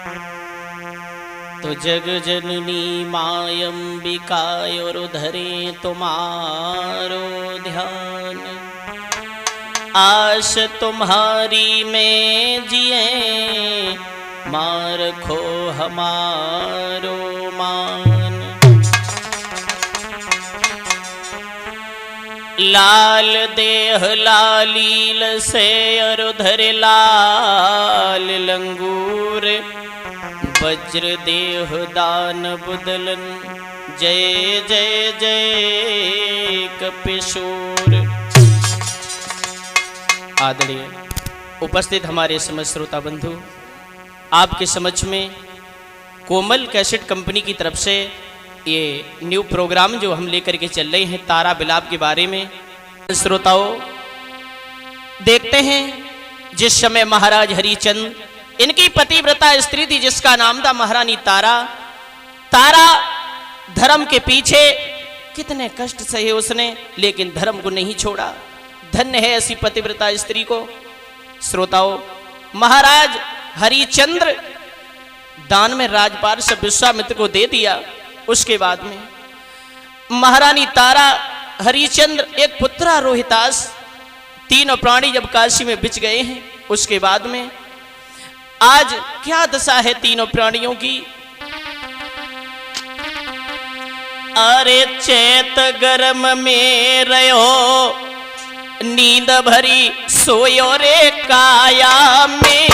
तो जग जननी मायंबिकायोर धरे तुम्हारो ध्यान, आश तुम्हारी में जिए मार खो हमारो मान। लाल देह लालील से और धरे लाल लंगूर, वज्र देह दान बुदलन जय जय जय कपिशूर। आदरणीय उपस्थित हमारे समस्त श्रोता बंधु, आपके समक्ष में कोमल कैसेट कंपनी की तरफ से ये न्यू प्रोग्राम जो हम लेकर के चल रहे हैं तारा बिलाप के बारे में। श्रोताओं, देखते हैं जिस समय महाराज हरिचंद्र, इनकी पतिव्रता स्त्री थी जिसका नाम था महारानी तारा। तारा धर्म के पीछे कितने कष्ट सहे उसने, लेकिन धर्म को नहीं छोड़ा। धन्य है ऐसी पतिव्रता स्त्री को। श्रोताओं, महाराज हरिचंद्र दान में राजपाट सब विश्वामित्र को दे दिया। उसके बाद में महारानी तारा, हरिचंद्र, एक पुत्र रोहितास, तीनों प्राणी जब काशी में बिछ गए हैं, उसके बाद में आज क्या दशा है तीनों प्राणियों की। अरे चैत गर्म में रहो नींद भरी सोयो रे काया में,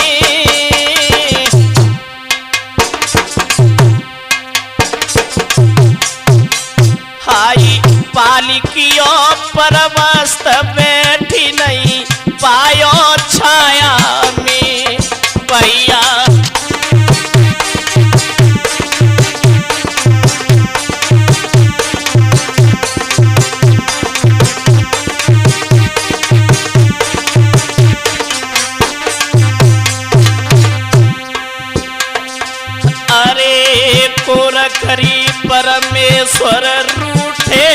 हाई पालिकियों पर मस्त बैठी नहीं पायो छाया में भैया। अरे कोरखरी परमेश्वर रूठे,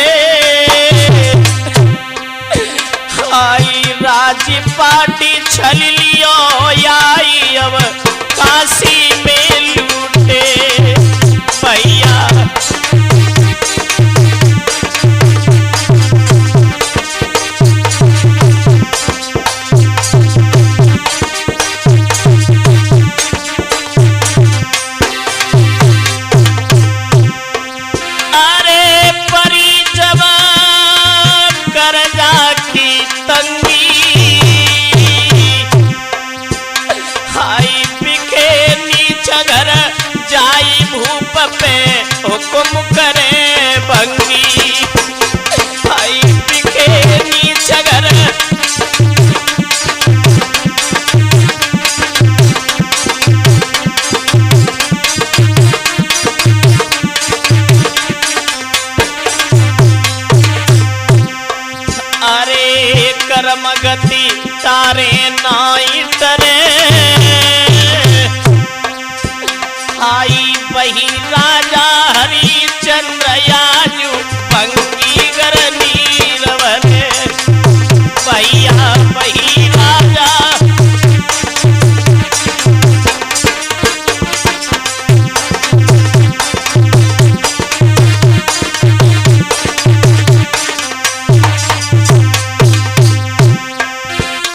आई राजी पाटी छल लियो आई अब काशी में लूटे भैया। हुकुम करे भंगी, भाई पिके नीच घर। अरे कर्म गति तारे नाई टरे, आई वही राजा हरिचंद्र याजू भंगी गर नीरवने भैया वही राजा।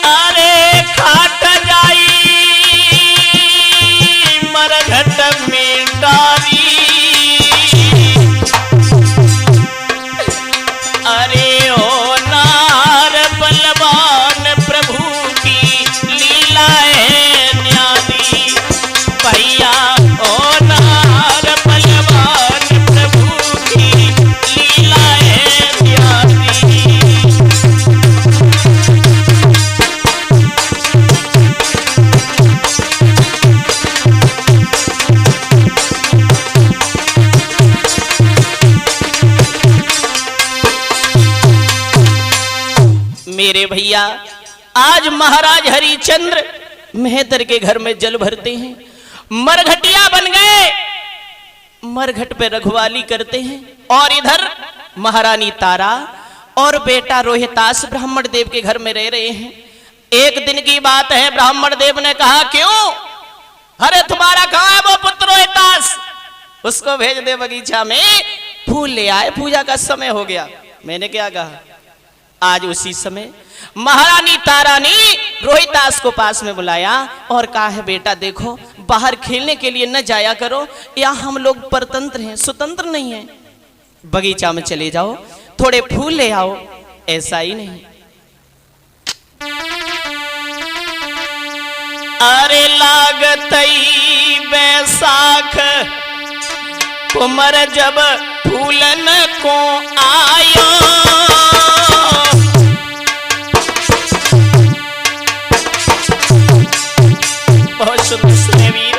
अरे खाट जाई मरघट में डाली, अरे ओ नार बलवान प्रभु की लीला है न्यारी भैया। ओ नार बलवान प्रभु की लीला है न्यारी। मेरे भैया, आज महाराज हरिचंद्र मेहतर के घर में जल भरते हैं, मरघटिया बन गए, मरघट पे रखवाली करते हैं। और इधर महारानी तारा और बेटा रोहितास ब्राह्मण देव के घर में रह रहे हैं। एक दिन की बात है, ब्राह्मण देव ने कहा क्यों, अरे तुम्हारा कहाँ है वो उसको भेज दे बगीचा में, फूल ले आए, पूजा का समय हो गया। मैंने क्या कहा, आज उसी समय महारानी तारा ने रोहिदास को पास में बुलाया और कहा है बेटा देखो, बाहर खेलने के लिए न जाया करो, यहाँ हम लोग परतंत्र हैं, स्वतंत्र नहीं है। बगीचा में चले जाओ, थोड़े फूल ले आओ। ऐसा ही नहीं, अरे लागतई बैसाख कुमर जब फूलन को आयो, बहुत सुंदर वीर,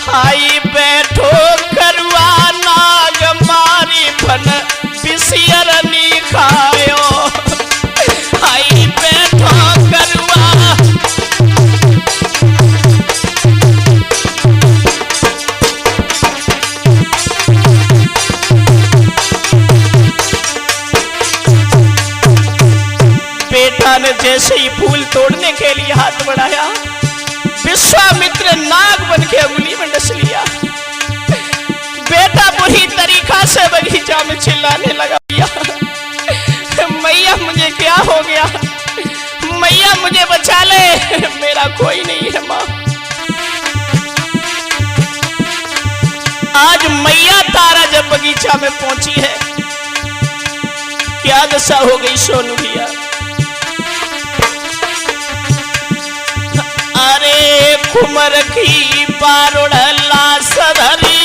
हाई बैठो करुआ नाग मारी फन बिसियर नी खायो, हाई बैठो करुआ बेटा ने जैसे ही फूल तोड़ने के लिए हाथ बढ़ाया, विश्वामित्र नाग बन के उंगली में डस लिया। बेटा बुरी तरीका से बगीचा में चिल्लाने लगा, मैया मुझे क्या हो गया, मैया मुझे बचा ले, मेरा कोई नहीं है माँ। आज मैया तारा जब बगीचा में पहुंची है, क्या दशा हो गई सोनू भैया। अरे कुमर की बारुड़ला सधरी,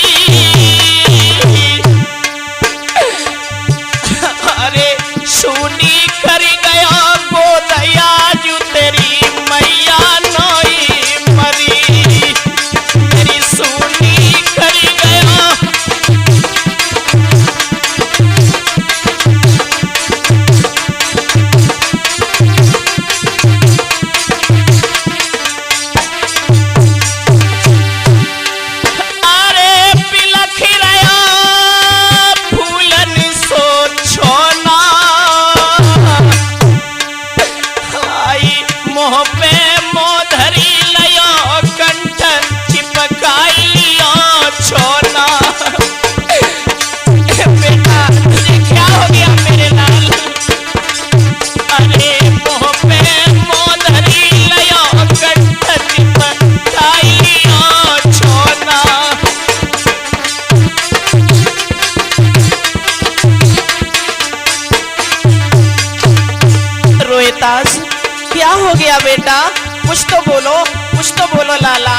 अरे सुनी कर गया गोदया जू तेरी मैया नोई मरी, मेरी सुनी कर गया। क्या हो गया बेटा, कुछ तो बोलो, कुछ तो बोलो लाला।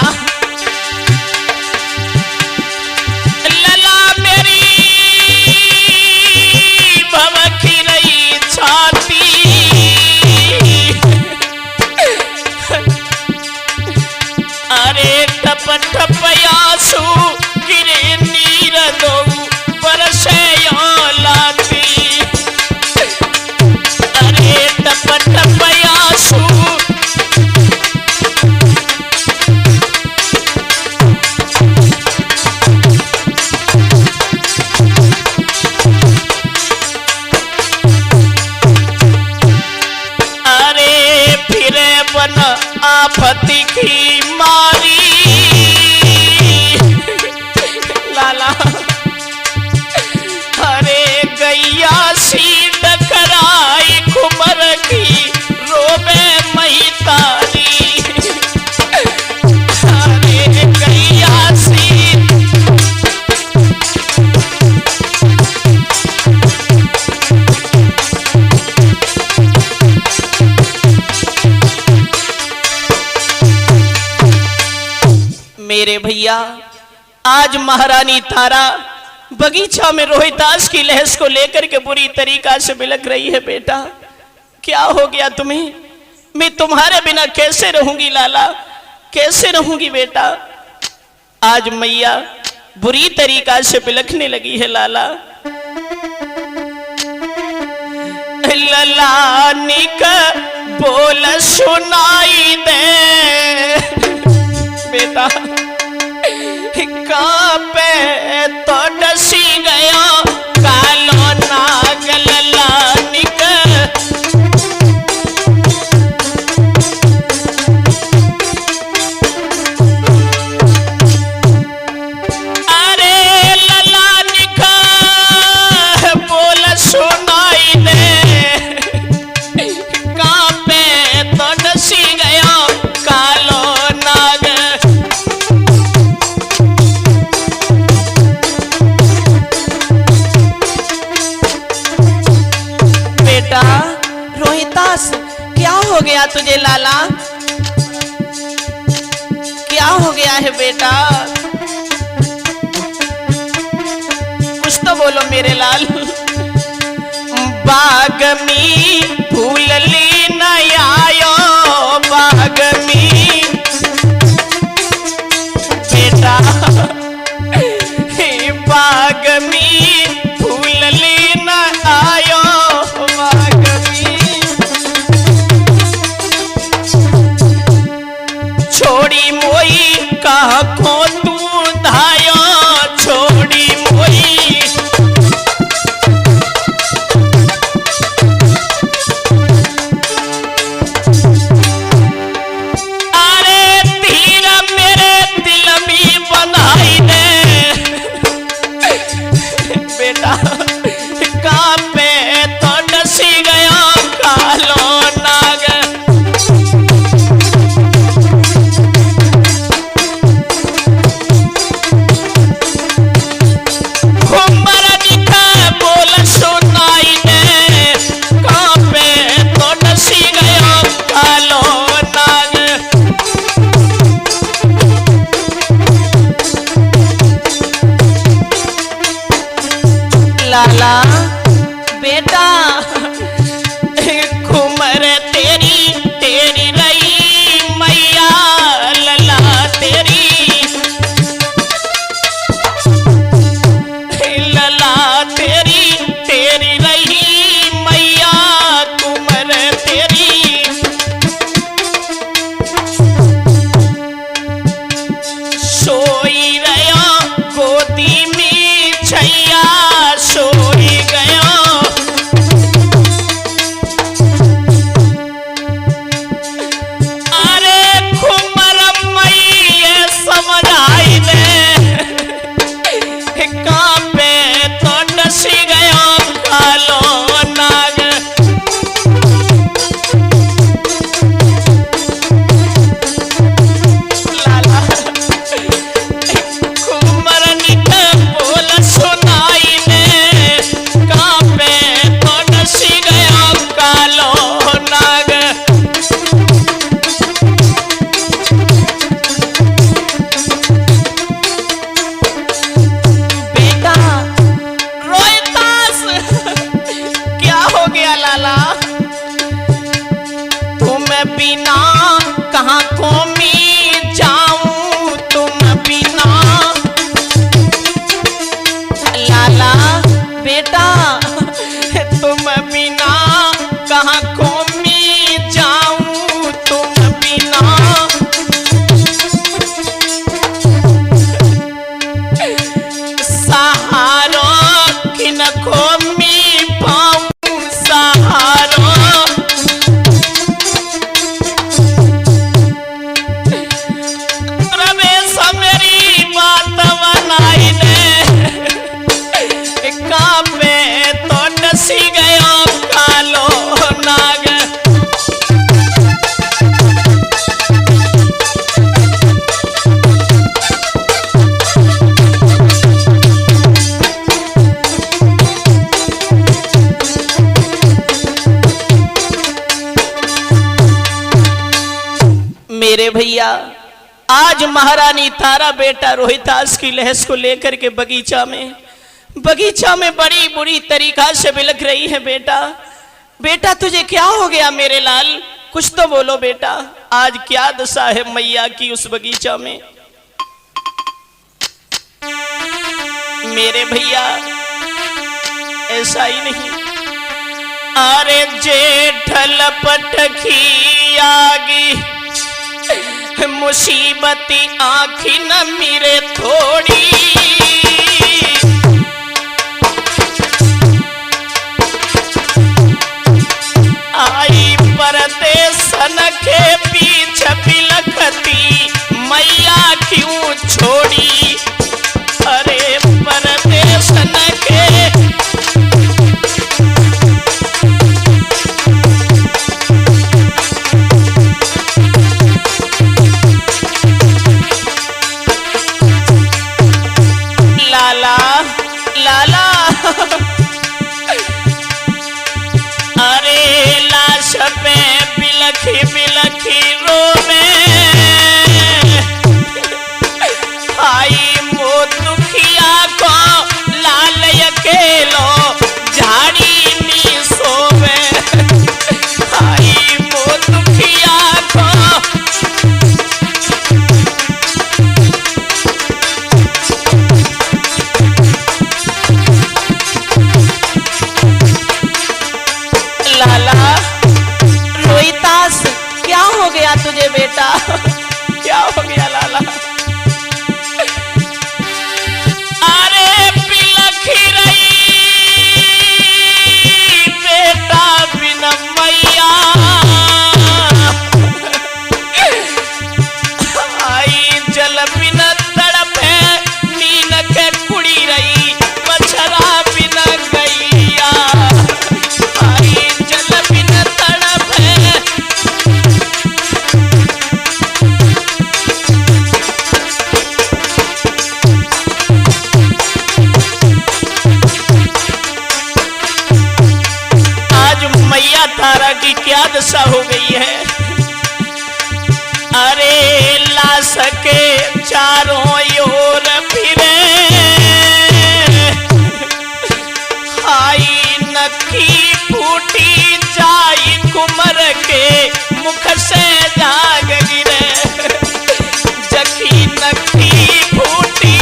लला मेरी भवखी रही छाती, अरे टप टप आंसू गिरे नीर दो बरसे लाती, अरे टप टप आंसू। आफती की मारी लाला, अरे गैया सी टकराई कुमर की रोबे मई तारी, अरे गैया सी। मेरे भैया, आज महारानी तारा बगीचा में रोहिदास की लहस को लेकर के बुरी तरीका से बिलख रही है। बेटा क्या हो गया तुम्हें, मैं तुम्हारे बिना कैसे रहूंगी लाला, कैसे रहूंगी बेटा। आज मैया बुरी तरीका से बिलखने लगी है लाला। ललानी का बोल सुनाई दे बेटा, कांपे तो डसी गया कालो नाग ललानी का। अरे है बेटा? कुछ तो बोलो मेरे लाल। बाग में फूल ली न आयो, बाग में बेटा, बाग में फूल ली न आयो, बाग में छोड़ी मोई कहा को तू धायो, छोड़ी मोई लाला बेटा, घूमर तेरी तेरी रही मैया, लला तेरी लला तेरी तेरी रही मैया, घूमर तेरी सोई रहा गोदी में छैया, सोई गया अरे घुमर मैया समझ आई दे, कांपे तो डसी गया कालो नाग। लाला घुमर निठ बोल सुनाई ने, कांपे तो डसी गया कालो नाग। बेटा रोहितास क्या हो गया लाला? तुम बिना कहाँ को मैं जाऊं, तुम बिना लाला बेटा, तुम बिना कहाँ को मैं जाऊं, तुम बिना सहारो किनको मैं पाऊं, सहारो रमेश मेरी बात बनाई दे, कांपे तो डसी गयो कालो नाग। मेरे भैया, आज महारानी तारा बेटा रोहितास की लहस को लेकर के बगीचा में बड़ी बुरी तरीका से बिलख रही है। बेटा बेटा तुझे क्या हो गया मेरे लाल? कुछ तो बोलो बेटा, आज क्या दशा है मैया की उस बगीचा में? मेरे भैया ऐसा ही नहीं, अरे जेठल पटखी आगी मुसीबती आँखी न मेरे थोड़ी, आई परदेसन के पीछे बिलखती मैया क्यों छोड़ी, अरे परदेसन के लाला लाला अरे लाश पे बिलखी बिलखी रोवे की क्या दशा हो गई है। अरे ला सके चारों ओर फिरे, आई नखी फूटी जाई कुमर के मुख से जाग गिरे। जखी नखी फूटी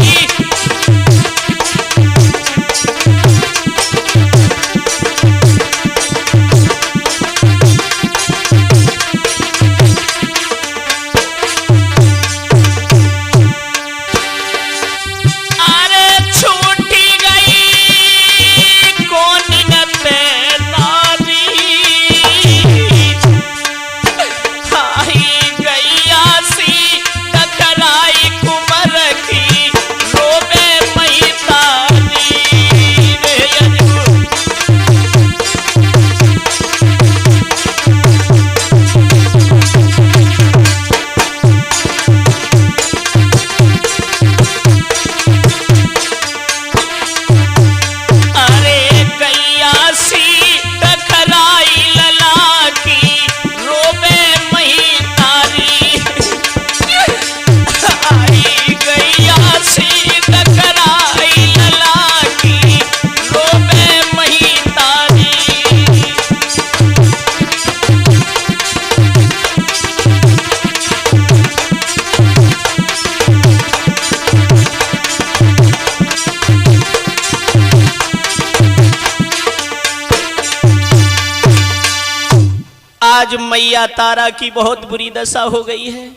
आज मैया तारा की बहुत बुरी दशा हो गई है।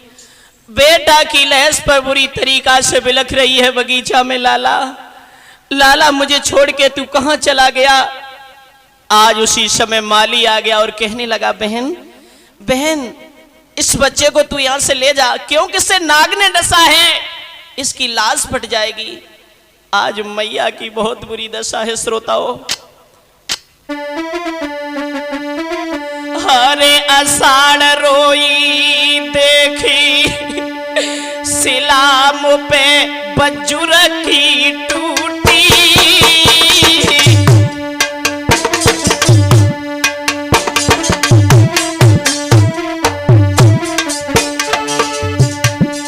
बेटा की लहस पर बुरी तरीका से बिलख रही है बगीचा में। लाला लाला मुझे छोड़ के तू कहां चला गया। आज उसी समय माली आ गया और कहने लगा, बहन बहन इस बच्चे को तू यहां से ले जा, क्योंकि इससे नाग ने डसा है, इसकी लाश फट जाएगी। आज मैया की बहुत बुरी दशा है श्रोताओं। हरे अषाढ़ रोई देखी सिलाम पे बजुर की टूटी।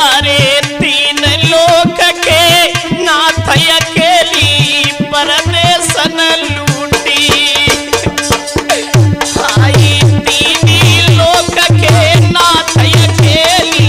अरे तीन लोक के नाथ अकेली परदेसन लूटी। आई तीन लोक के नाथ अकेली।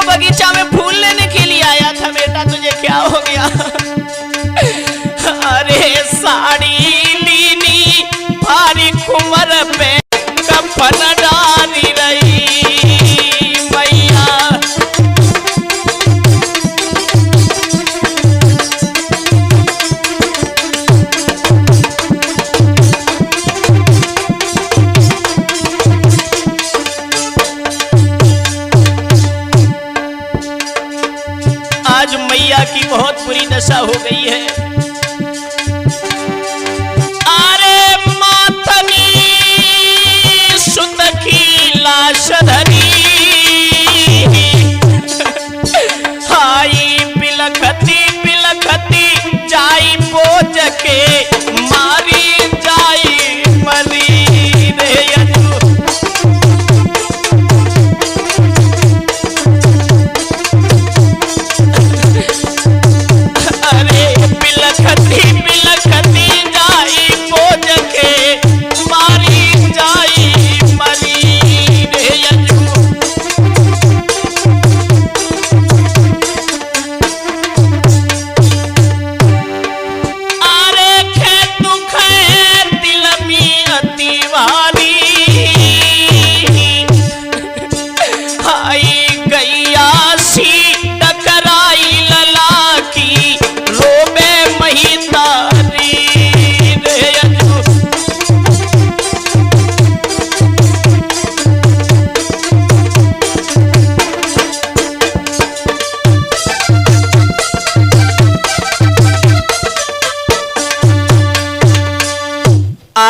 बगीचा में फूल लेने के लिए आया था बेटा, तुझे क्या हो गया। अरे साड़ी लीनी भारी कुमर पे कफन डाली रही मैया। आज मैया की बहुत बुरी दशा हो गई है। अरे मातनी सुत की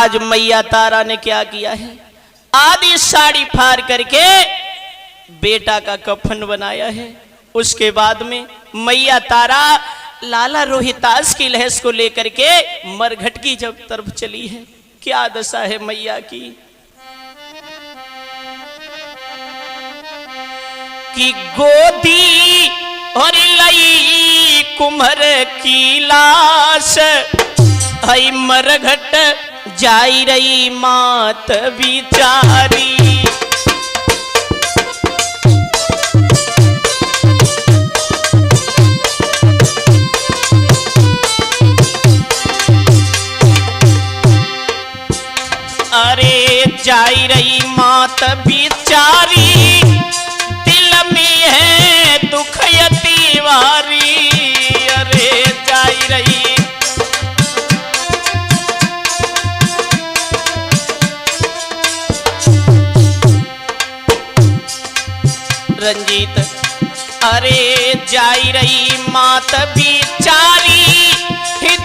आज मैया तारा ने क्या किया है, आधी साड़ी फाड़ करके बेटा का कफन बनाया है। उसके बाद में मैया तारा लाला रोहितास की लहस को लेकर के मरघट की जब तरफ चली है। क्या दशा है मैया की कि गोदी और लई कुम्हर की लाश, हई मरघट जाई रही मात बिचारी। अरे जाई रही मात बिचारी, दिल में है दुख यतीवारी। अरे जाई रही रंजीत, अरे जाई रही मात बिचारी,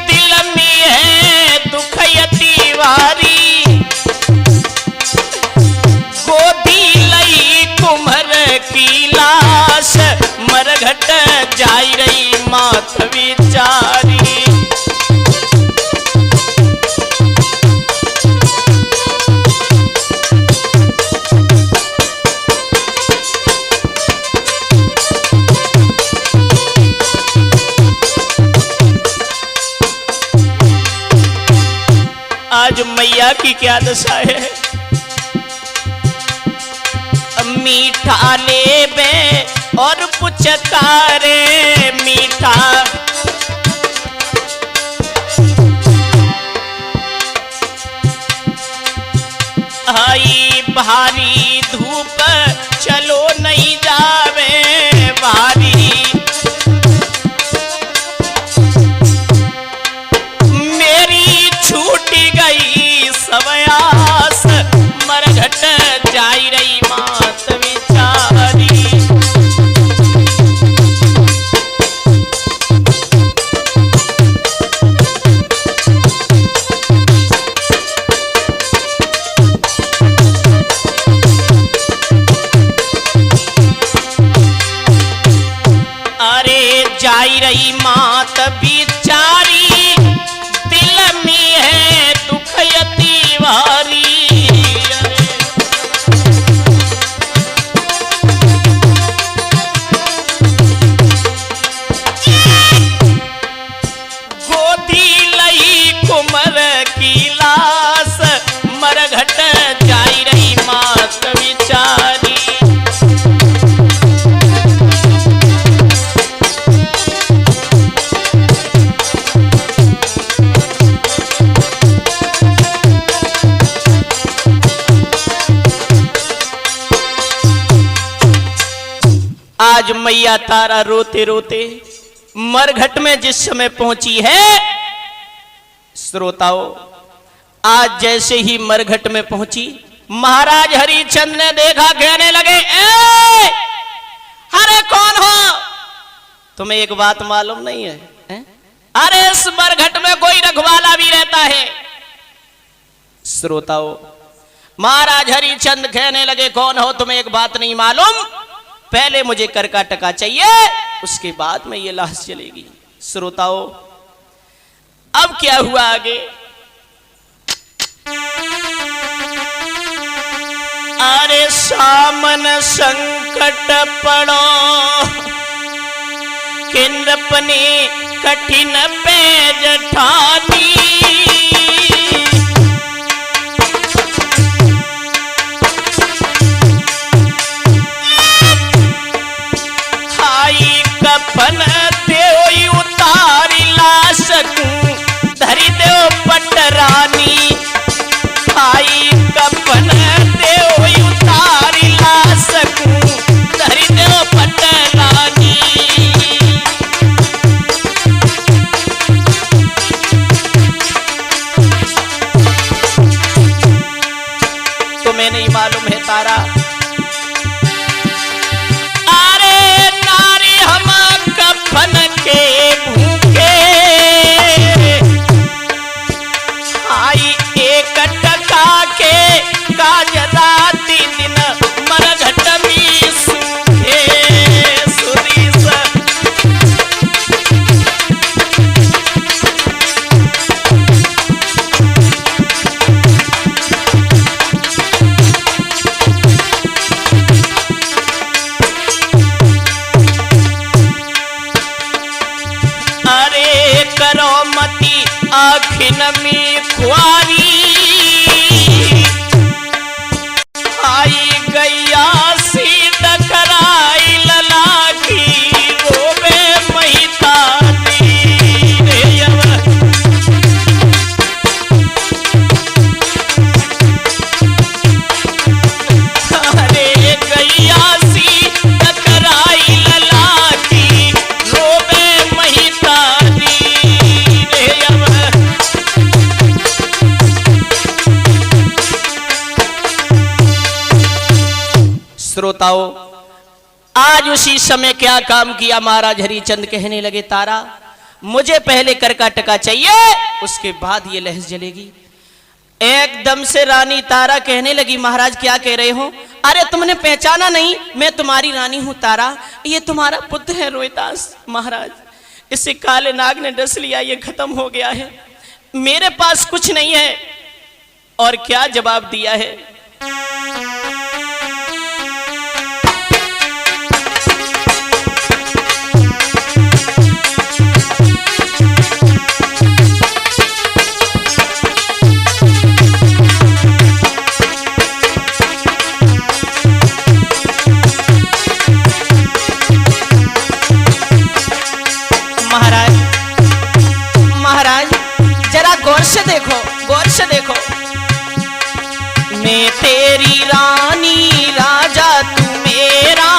दिल में है दुख यतीवारी। गोदी लई कुम्हर की लाश, मरघट जाई रही मात बिचारी। आज मैया की क्या दशा है, मीठा लेबे और पुचकारे मीठा। आई भारी धूप चलो नहीं जावे भारी, मेरी छूट गई सब आस, मरघट जाई रही मात बिचारी। अरे जाई रही मात बिचारी, दिल में है दुख यतीवारी। गोदी लई कुम्हर की लाश, मरघट जाई रही मात बिचारी। आज मैया तारा रोते रोते मरघट में जिस समय पहुंची है, श्रोताओं, आज जैसे ही मरघट में पहुंची, महाराज हरिचंद ने देखा, कहने लगे, ए अरे कौन हो, तुम्हें एक बात मालूम नहीं है? अरे इस मरघट में कोई रखवाला भी रहता है। श्रोताओं, महाराज हरिचंद कहने लगे, कौन हो, तुम्हें एक बात नहीं मालूम, पहले मुझे कर का टका चाहिए, उसके बाद में ये लाश चलेगी। श्रोताओं, अब क्या हुआ आगे, अरे सामन संकट पड़ो, किंदपने कठिन पेज ठानी। कफन देव उतारी लाश को, धरी देव पटरानी। आई कफन देव उतारी लाश को, धरी देव पटरानी। तुम्हें नहीं मालूम है तारा, कफन के भूखे, आई एक श्रोताओं, आज उसी समय क्या काम किया महाराज हरिचंद। कहने लगे तारा मुझे पहले कर का टका चाहिए, उसके बाद ये लहस जलेगी। एकदम से रानी तारा कहने लगी महाराज क्या कह रहे हो? अरे तुमने पहचाना नहीं, मैं तुम्हारी रानी हूं तारा, ये तुम्हारा पुत्र है रोहितास। महाराज इसे काले नाग ने डस लिया, ये खत्म हो गया है, मेरे पास कुछ नहीं है। और क्या जवाब दिया है? गौर से देखो, गौर से देखो। मैं तेरी रानी राजा तू मेरा,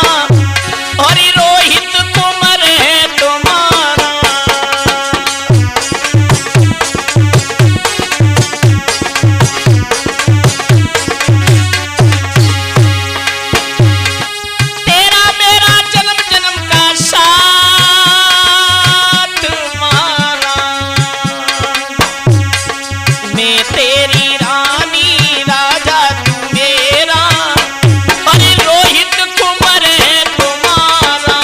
और रोहित कुंवर है तुम्हारा। तेरा मेरा जन्म जन्म का साथ मारा। मैं तेरी रानी राजा तू मेरा, और रोहित कुंवर है तुम्हारा।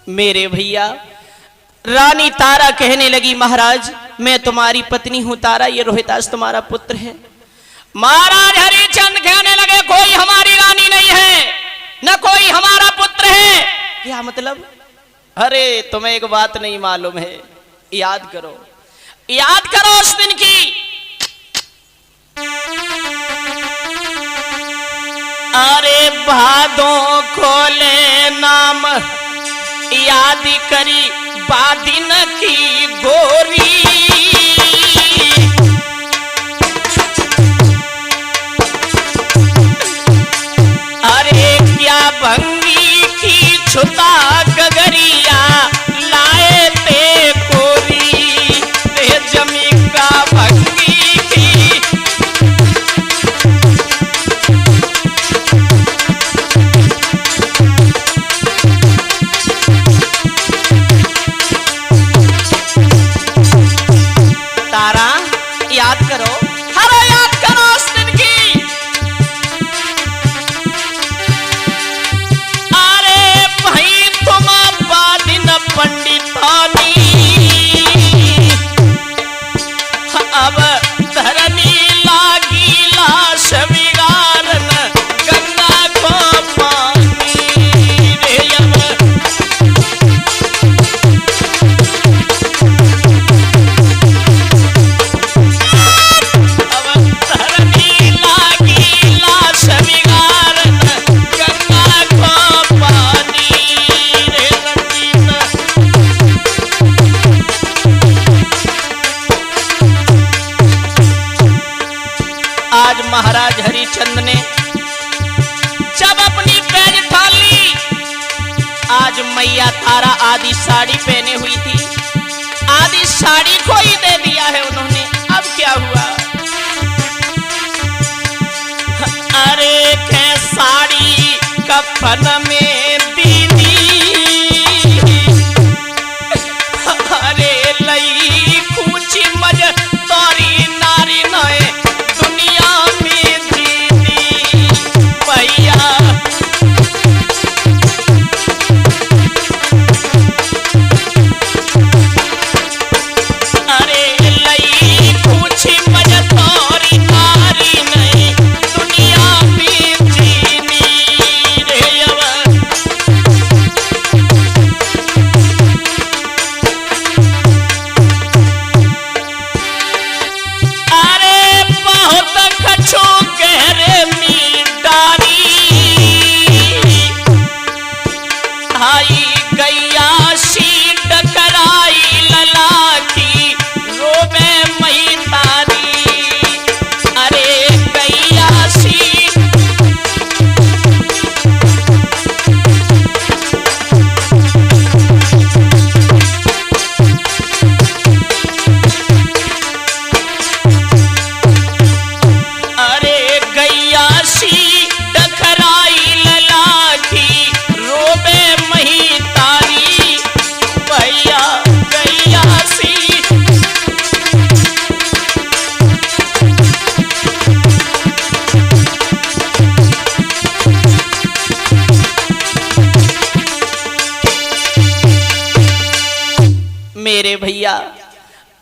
मेरे भैया रानी तारा कहने लगी महाराज मैं तुम्हारी पत्नी हूं तारा, ये रोहितास तुम्हारा पुत्र है। महाराज हरिचंद कहने लगे कोई हमारी रानी नहीं है, न कोई हमारा पुत्र है। क्या मतलब? अरे तुम्हें एक बात नहीं मालूम है, याद करो, याद करो उस दिन की। अरे भादों खोले नाम याद करी बादिन की गोरी। अरे क्या भंगी की छुता गगरिया लाए ते कोरी। ते जमी का भंगी की तारा याद करो, अरे याद करो उस दिन की। अरे भाई तुम बादिन पंडितानी, अब धरनी लागी लाश बिगाड़न गंगा को पानी रे। आज महाराज हरिचंद ने जब अपनी पैज ठान ली, आज मैया तारा आदि साड़ी पहने हुई थी, आदि साड़ी को ही दे दिया है उन्होंने। अब क्या हुआ? अरे के साड़ी कफन में दीदी, अरे लई कुछ मज तोरी नारी नए दुनिया में दीदी भैया। अरे लई कुछ मज तोरी नारी नए दुनिया मेरे भैया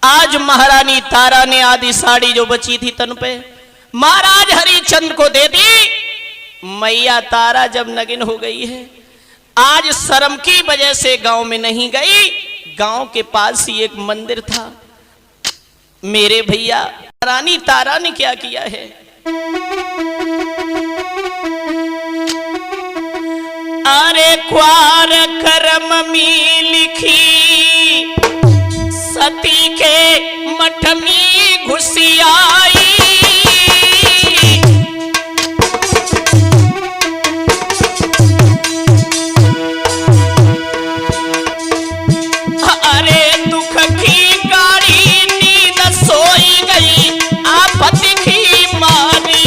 आज महारानी तारा ने आधी साड़ी जो बची थी तन पे महाराज हरिचंद्र को दे दी। मैया तारा जब नगिन हो गई है, आज शर्म की वजह से गांव में नहीं गई। गांव के पास ही एक मंदिर था। मेरे भैया रानी तारा ने क्या किया है, अरे क्वार कर्म में लिखी सती के मठ में घुसी आई। अरे दुख की गाड़ी नींद सोई गई, आफत की मारी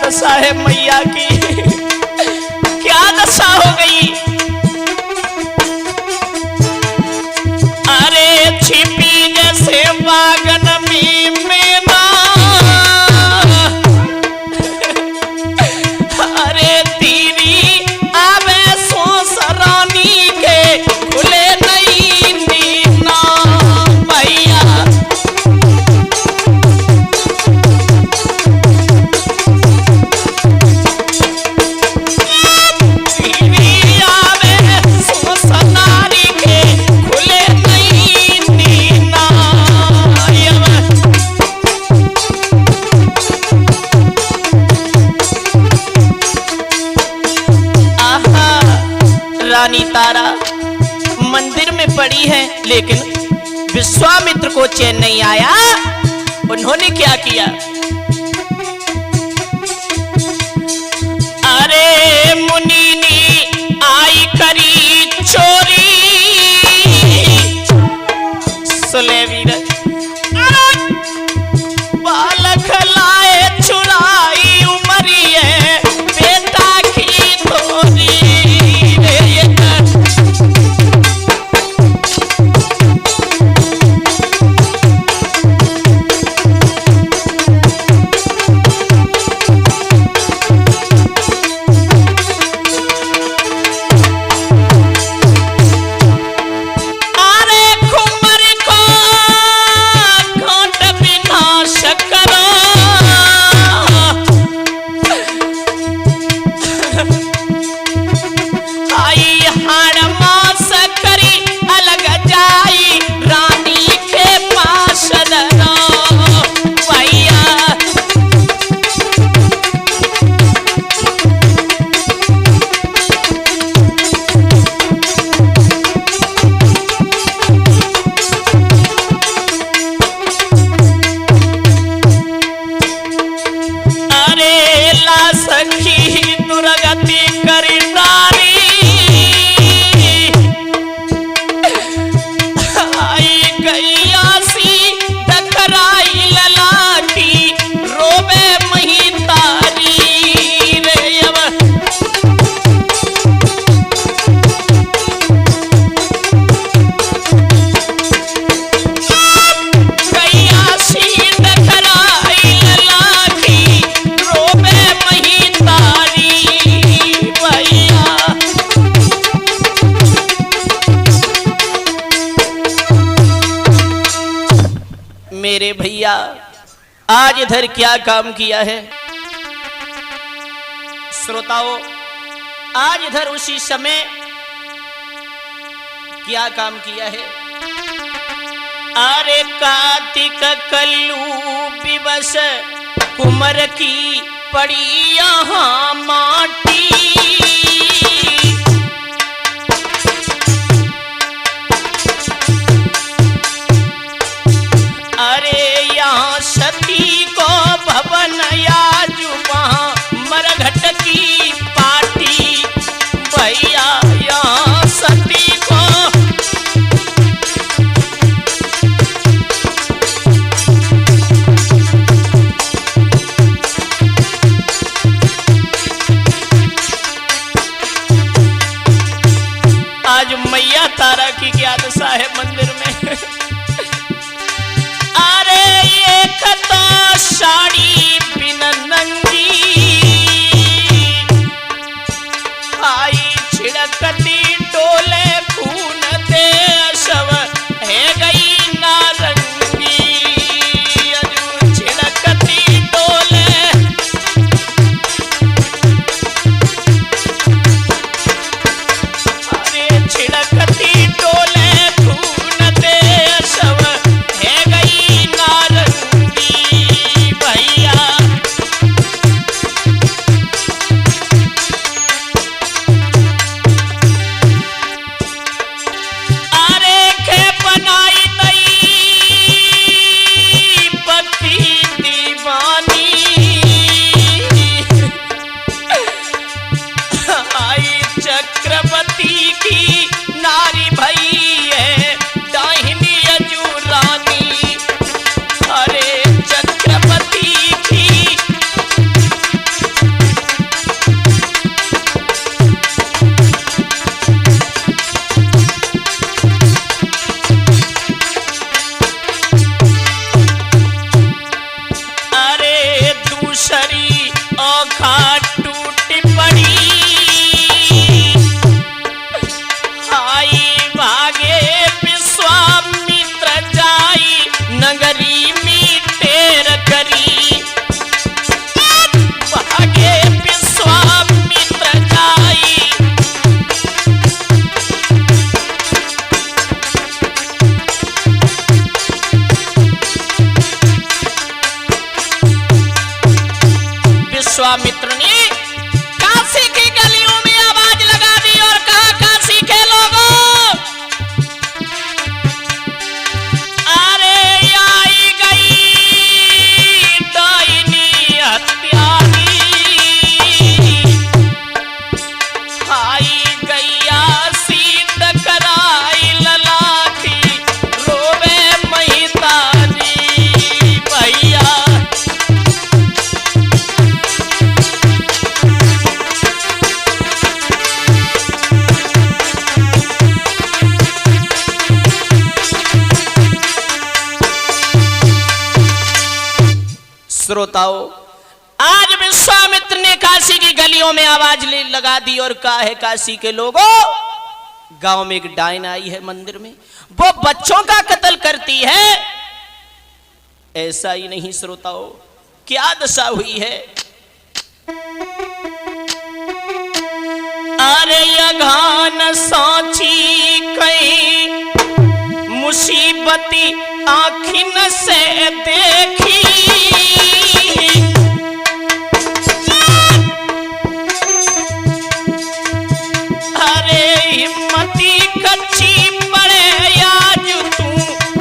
दशा है मैया की, क्या दशा हो गई। अरे छिपी जैसे बागन में मेना, अरे तीरी आवे सोस रानी के खुले नहीं नीना मैया। रानी तारा मंदिर में पड़ी है, लेकिन विश्वामित्र को चैन नहीं आया। उन्होंने क्या किया, अरे मुनि आई करी चोरी, सुलेवीर बालक लाए चुराई उमरिए बेटा की थोरी। मेरे भैया आज इधर क्या काम किया है श्रोताओं, आज इधर उसी समय क्या काम किया है। अरे कार्तिक कल्लू विवश कुमर की पड़ी यहाँ माटी, अरे यहाँ सती को भवन याज वहाँ मरघट की पाटी, भैया यहाँ सती को आज मैया तारा की क्या दशा है मंदिर में। विश्वामित्र ने काशी की गलियों में आवाज लगा दी और कहा, काशी के लोगों, अरे आई गई डाइनी हत्यारी, आई गैया सीत कराई ललाठी, रोवे महितारी भैया। श्रोताओं, आज विश्वामित्र ने काशी की गलियों में आवाज लगा दी और कहा है, काशी के लोगों, गांव में एक डायन आई है मंदिर में, वो बच्चों का कत्ल करती है। ऐसा ही नहीं श्रोताओं, क्या दशा हुई है। अरे अघान सांची कई मुसीबती आँखिन से देखी, अरे हिम्मती कच्ची पड़े आज तू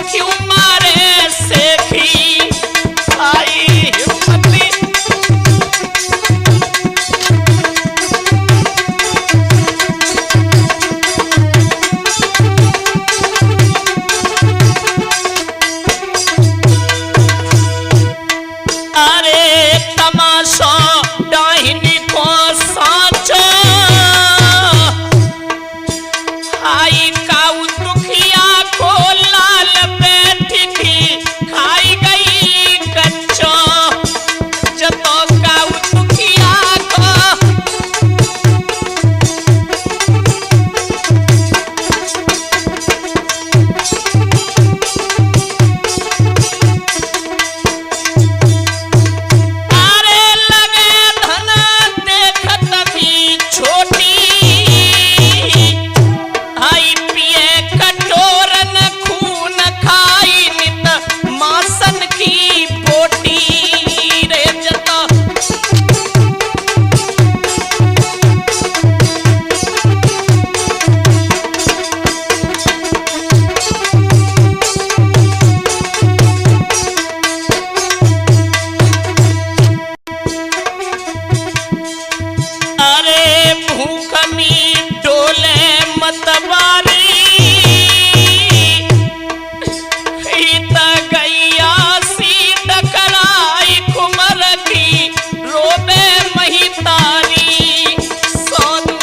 क्यों मारे सेखी, आई हिम्मती। अरे तमाशा डाहिनी को साचो, आई काऊ दुखिया को लाल बैठी थी, खाई गई कच्चो, जतो काऊ दुखिया को। अरे लगे धन देखत भी छोटी, आई पिए कटोरन खून खाई नित मासन की बोटी रे जता। अरे भूख में डोले मतवारी, हित गैया सीत कराई कुमर की, रोबे महितारी सोनू।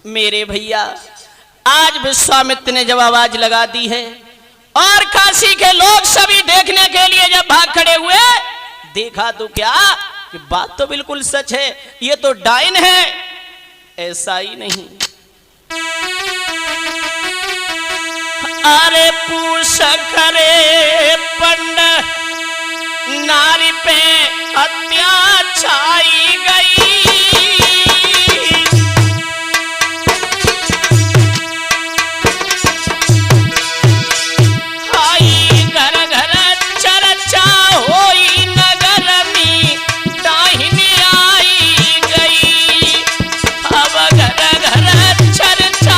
मेरे भैया, आज विश्वामित्र ने जब आवाज लगा दी है और काशी के लोग सभी देखने के लिए जब भाग खड़े हुए, देखा तो क्या कि बात तो बिल्कुल सच है, ये तो डायन है। ऐसा ही नहीं, अरे पूछ करे पंड नारी पे हत्या छाई गई, आई घर घर चर्चा होई नगर में, डाहिनी आई गई, अब घर घर चर्चा।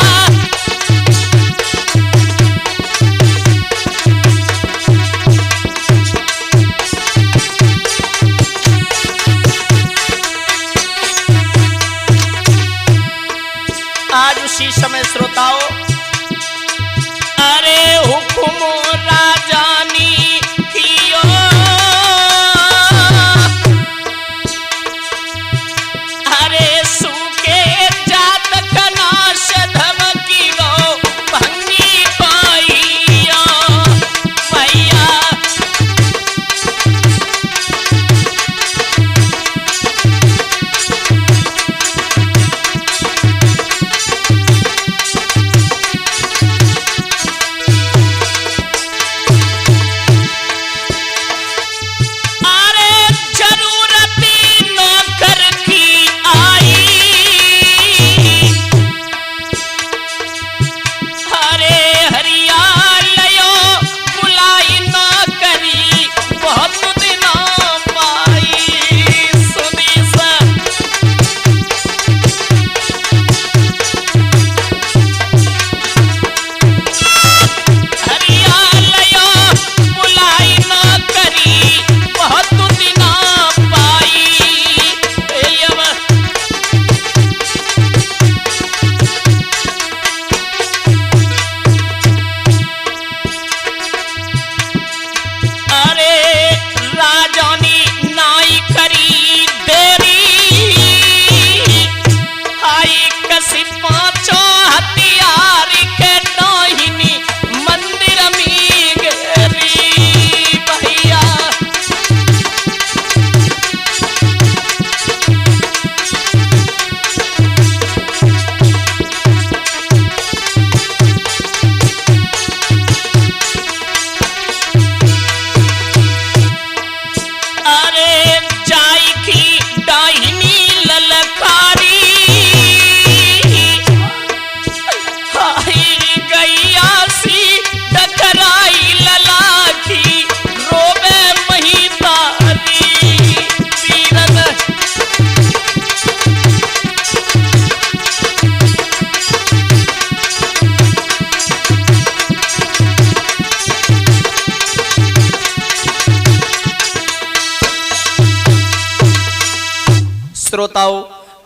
श्रोताओं,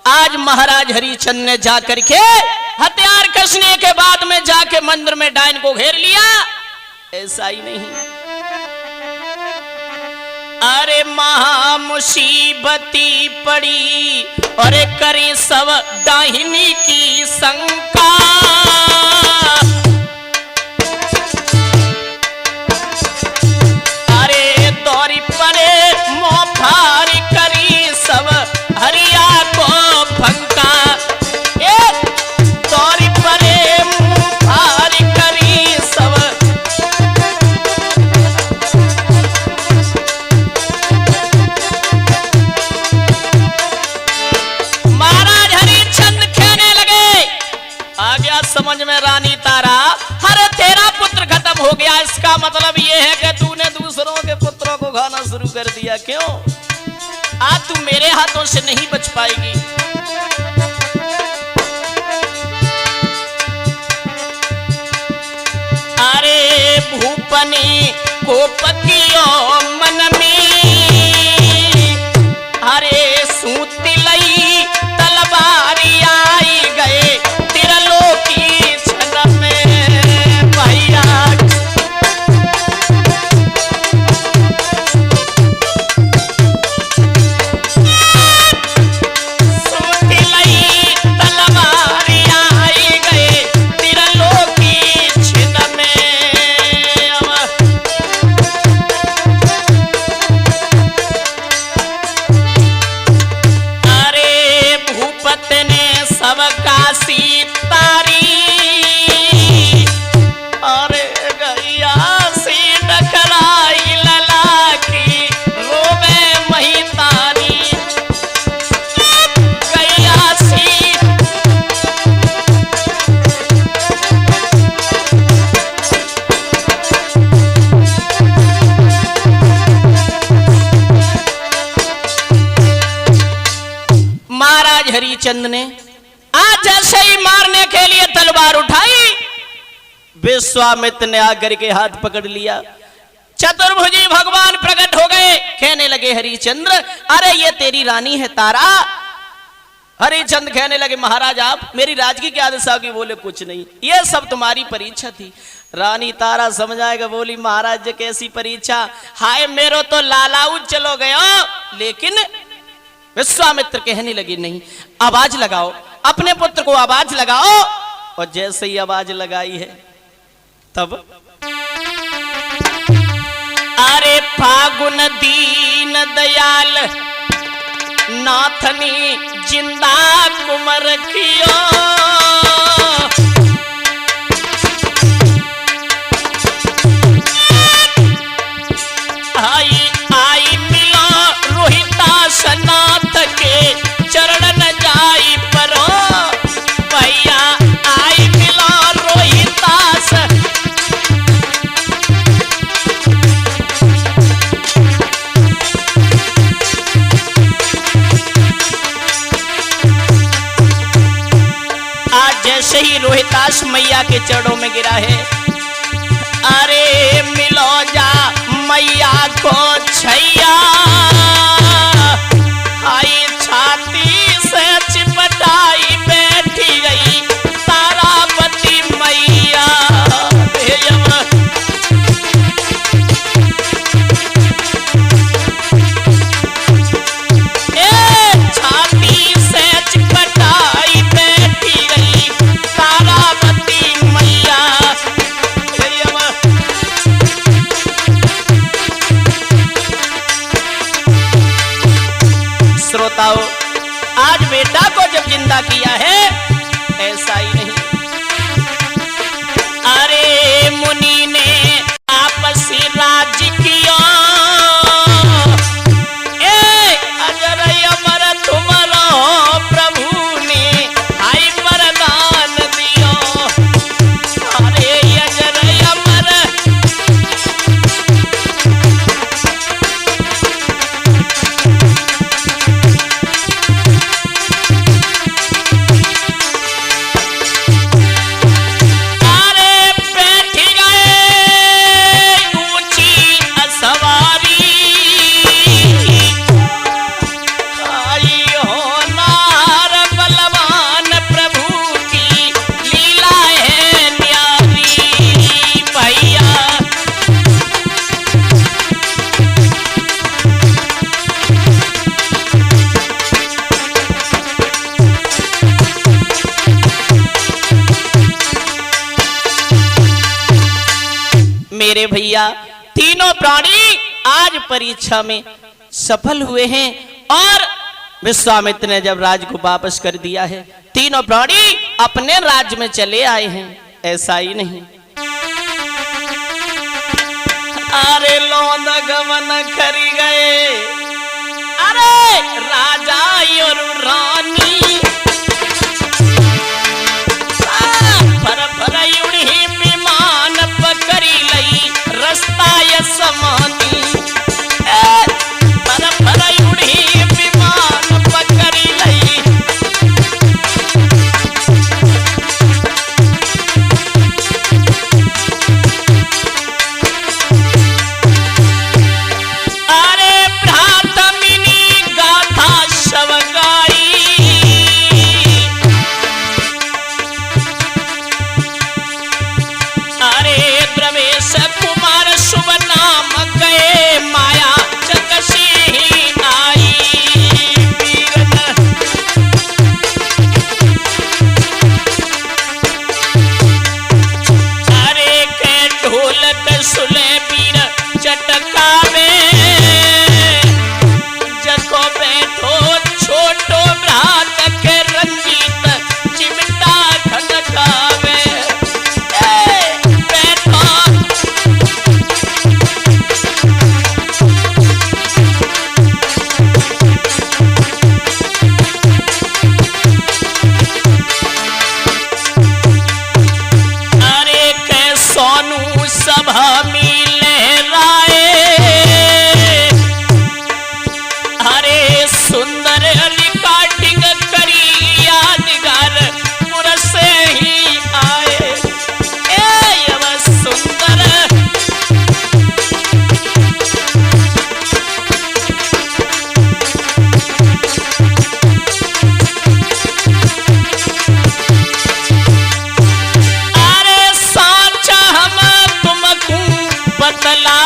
आज महाराज हरिचंद ने जाकर के हथियार कसने के बाद में जाके मंदिर में डायन को घेर लिया। ऐसा ही नहीं, अरे महा मुसीबती पड़ी और करे सब डाहिनी की शंका। अरे दौरी परे मोफार करी सब हरिया को भंका। दौरी परे मोफार करी सब। महाराज हरिचंद कहने लगे, आ गया समझ में रानी तारा, अरे तेरा पुत्र खत्म हो गया, इसका मतलब ये है कि तूने दूसरों के पुत्रों को खाना शुरू कर दिया। क्यों? आज तू मेरे हाथों से नहीं बच पाएगी। अरे भूपनी को पतियो मन में, अरे सूती लई तलवारी आई गए त्रिलोकी छन में। भैया सूती लई तलवारी आई गए त्रिलोकी छन में। अरे भूपत ने सबका सीतारी, अरे गैया सी डकराई लला की रोवे महितारी। गैया सी महाराज हरिचंद ने आज जैसे ही मारने के लिए तलवार उठाई, विश्वामित्र ने आकर के हाथ पकड़ लिया। चतुर्भुजी भगवान प्रकट हो गए, कहने लगे हरिचंद्र, अरे ये तेरी रानी है तारा। हरिचंद कहने लगे, महाराज आप मेरी राज की क्या दशा होगी? बोले कुछ नहीं, ये सब तुम्हारी परीक्षा थी। रानी तारा समझ आएगा, बोली महाराज जी कैसी परीक्षा? हाय मेरो तो लालाऊ चलो गयो। लेकिन विश्वामित्र कहने लगे, नहीं आवाज लगाओ, अपने पुत्र को आवाज लगाओ। और जैसे ही आवाज लगाई है तब अरे फागुन दीन दयाल नाथनी जिंदा कुमर कियो। आई आई मिलो रोहितास नाथ के चरण जाई परो। भैया आई मिलो रोहितास। आज जैसे ही रोहितास मैया के चरणों में गिरा है, अरे मिलो जा मैया को छैया। आई छाती से चिपटाई बैठी गई तारापति मैया। छाती से चिपटाई बैठी गई तारापति मैया। श्रोताओं, आज बेटा को जब जिंदा किया है, ऐसा ही नहीं, अरे मुनि ने आपसी राज किया। अजर अमर तुम्हारो प्रभु ने आई वरदान दियो। अरे अजर अमर मेरे भैया तीनों प्राणी आज परीक्षा में सफल हुए हैं और विश्वामित्र ने जब राज को वापस कर दिया है, तीनों प्राणी अपने राज्य में चले आए हैं। ऐसा ही नहीं, अरे लोन गमन करी गए, अरे राजा और रानी फर फर उड़ी विमान पकड़ी लई रास्ता ये समानी, फर फर उड़ी विमान पकड़ी लई, अरे भ्रातमिनी गाथा शवगाई, अरे प्रवेश कुमार शुभ नाम गए माया जगसी आई, अरे के ढोलक सुले पीर चटकावे, जको बैठो छोटो भ्रात के रंजीत चिमटा खटकावे, बैठो अरे के सोनू सभा मिले राय, अरे सुंदर रिकॉर्डिंग करी यादगार मुरसे ही आए, ए अब सुंदर अरे साचा हम तुमको बतला